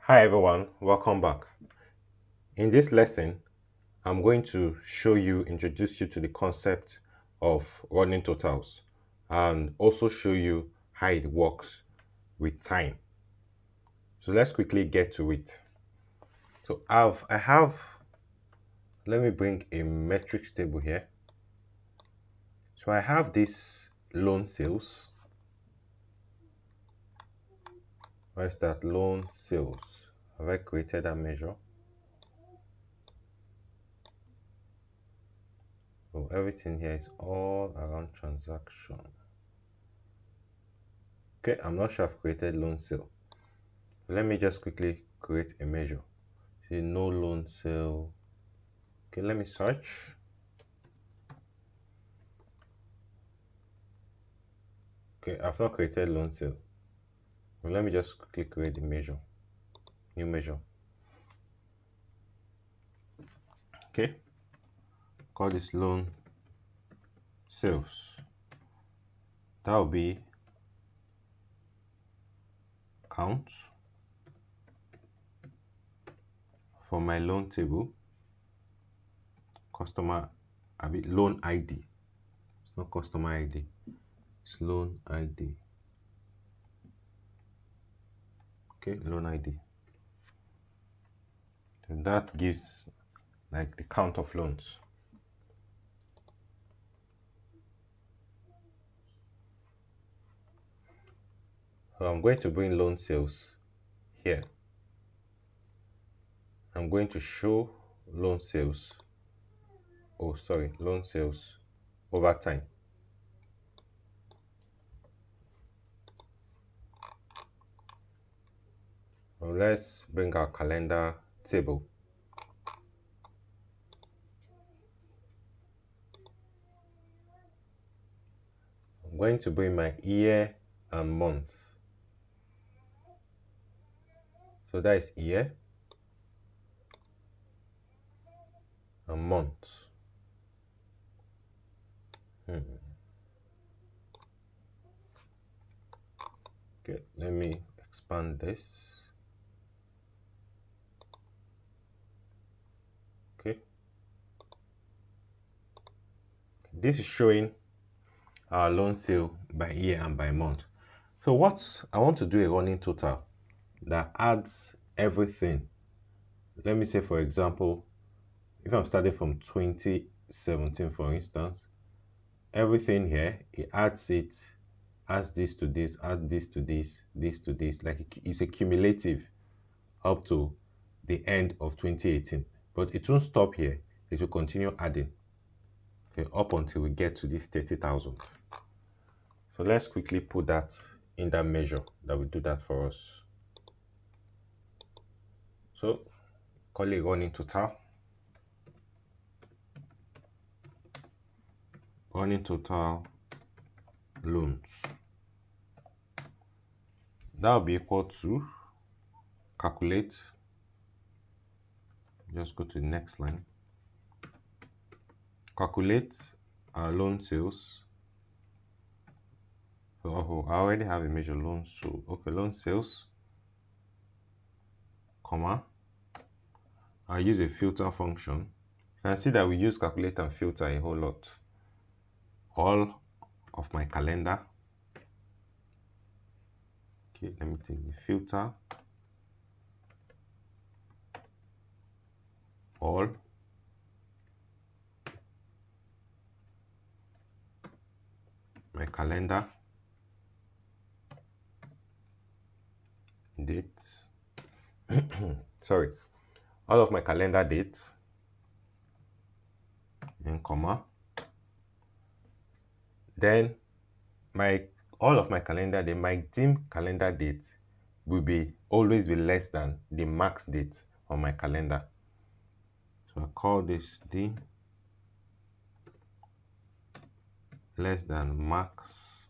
Hi everyone, welcome back. In this lesson, I'm going to introduce you to the concept of running totals and also show you how it works with time. So let's quickly get to it. So let me bring a metrics table here. So I have this loan sales. Where's that loan sales? Have I created that measure? So everything here is all around transaction. Okay, I'm not sure I've created loan sale. Let me just quickly create a measure. Say no loan sale. Okay, let me search. Okay, I've not created loan sale. Well, let me just quickly create the measure. New measure. Okay, call this loan sales. That will be count for my loan table. Customer, loan ID. It's not customer ID. It's loan ID. Okay, loan ID. And that gives like the count of loans. So I'm going to bring loan sales here. I'm going to show loan sales. Loan sales over time. Well, let's bring our calendar table. I'm going to bring my year and month. So that is year and month. Okay, let me expand this. Okay. This is showing our loan sale by year and by month. So I want to do a running total that adds everything. Let me say, for example, if I'm starting from 2017, for instance, everything here, it adds this to this, add this to this, this to this. Like it's a cumulative up to the end of 2018. But it won't stop here. It will continue adding, okay, up until we get to this 30,000. So let's quickly put that in that measure that will do that for us. So call it running total. Running total loans. That will be equal to calculate. Just go to the next line. Calculate our loan sales. Oh, I already have a measure loan. So, okay, loan sales, comma. I use a filter function. You can see that we use calculate and filter a whole lot. All of my calendar. Okay, let me take the filter. All. My calendar. Dates. Sorry. All of my calendar dates. And comma. Then all of my calendar, my dim calendar date will always be less than the max date on my calendar. So I call this dim less than max,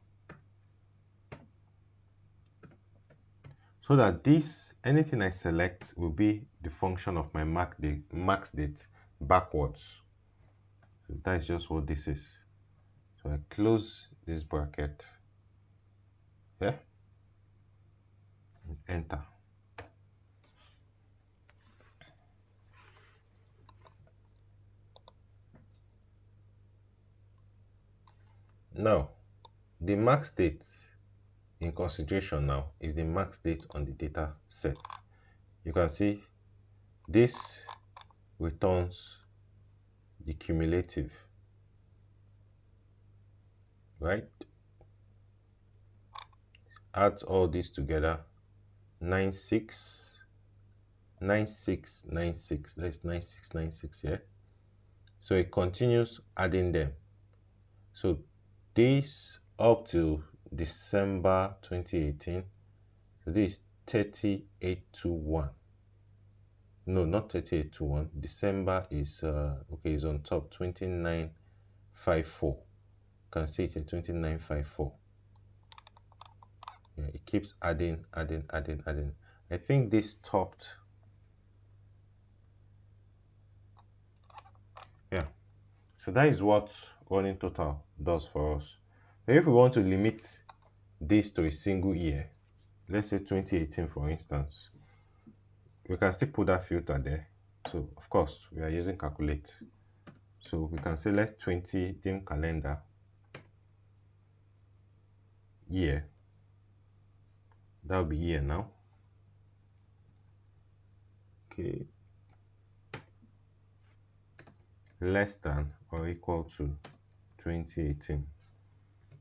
so that anything I select will be the function of my max date backwards. So that is just what this is. So I close this bracket here and enter. Now, the max date in consideration now is the max date on the data set. You can see this returns the cumulative, right? Add all this together, 969696. That's 9696 here. So it continues adding them. So this up to December 2018, so this is 3821. No, not 3821. December is okay, is on top, 2954. You can see it here, 2954. Yeah, it keeps adding. I think this stopped. Yeah. So that is what running total does for us. Now, if we want to limit this to a single year, let's say 2018 for instance, we can still put that filter there. So of course we are using calculate. So we can select 20 dim calendar year. That will be year now. Okay. Less than or equal to 2018.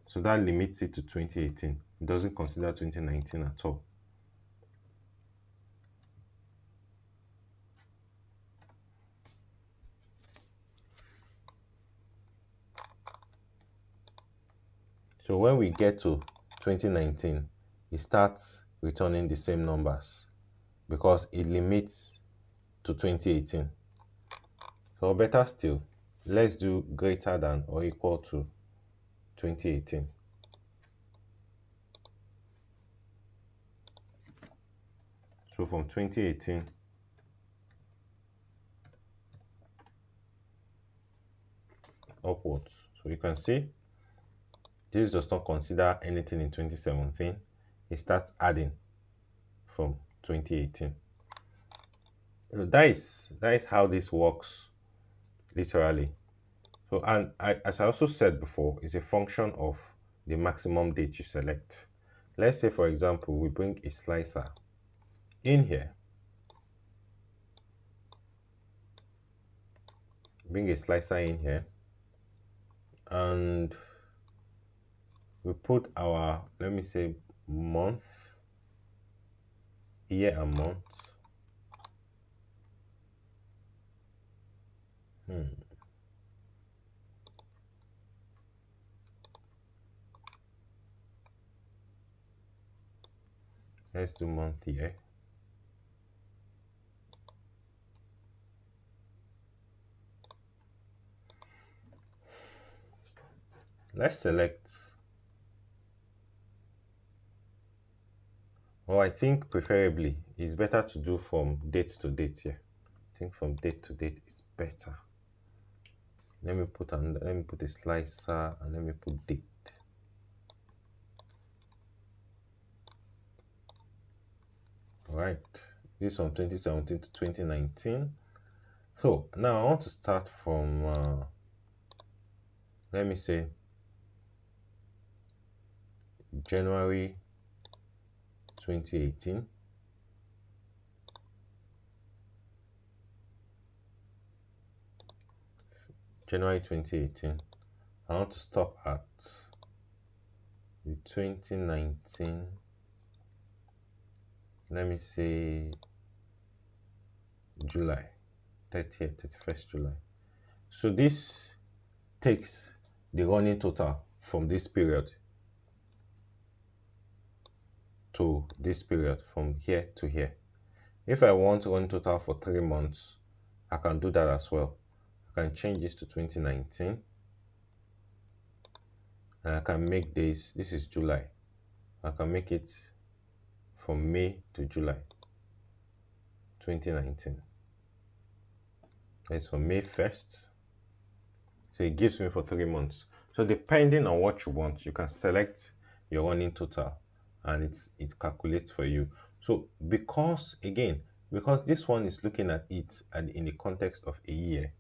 So that limits it to 2018. It doesn't consider 2019 at all. So when we get to 2019, it starts returning the same numbers because it limits to 2018. So better still, let's do greater than or equal to 2018. So from 2018 upwards. So you can see this does not consider anything in 2017. It starts adding from 2018. So that is how this works literally. So, and as I also said before, it's a function of the maximum date you select. Let's say, for example, we bring a slicer in here. Bring a slicer in here. And we put our, let me say, month, year and month. Let's do month here. Let's select, or I think preferably it's better to do from date to date here. I think from date to date is better. Let me put a slicer and let me put date. All right, this from 2017 to 2019. So now I want to start from let me say January 2018. January 2018. I want to stop at the 2019. Let me say July 30th, 31st July. So this takes the running total from this period to this period, from here to here. If I want running total for 3 months, I can do that as well. I can change this to 2019 and I can make this is July. I can make it from May to July 2019. That's from May 1st. So it gives me for 3 months. So depending on what you want, you can select your running total and it calculates for you. So because this one is looking at it and in the context of a year,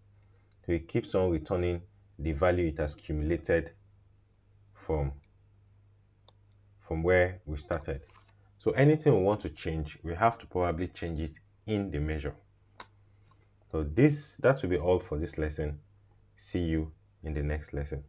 so it keeps on returning the value it has accumulated from where we started. So anything we want to change, we have to probably change it in the measure. So that will be all for this lesson. See you in the next lesson.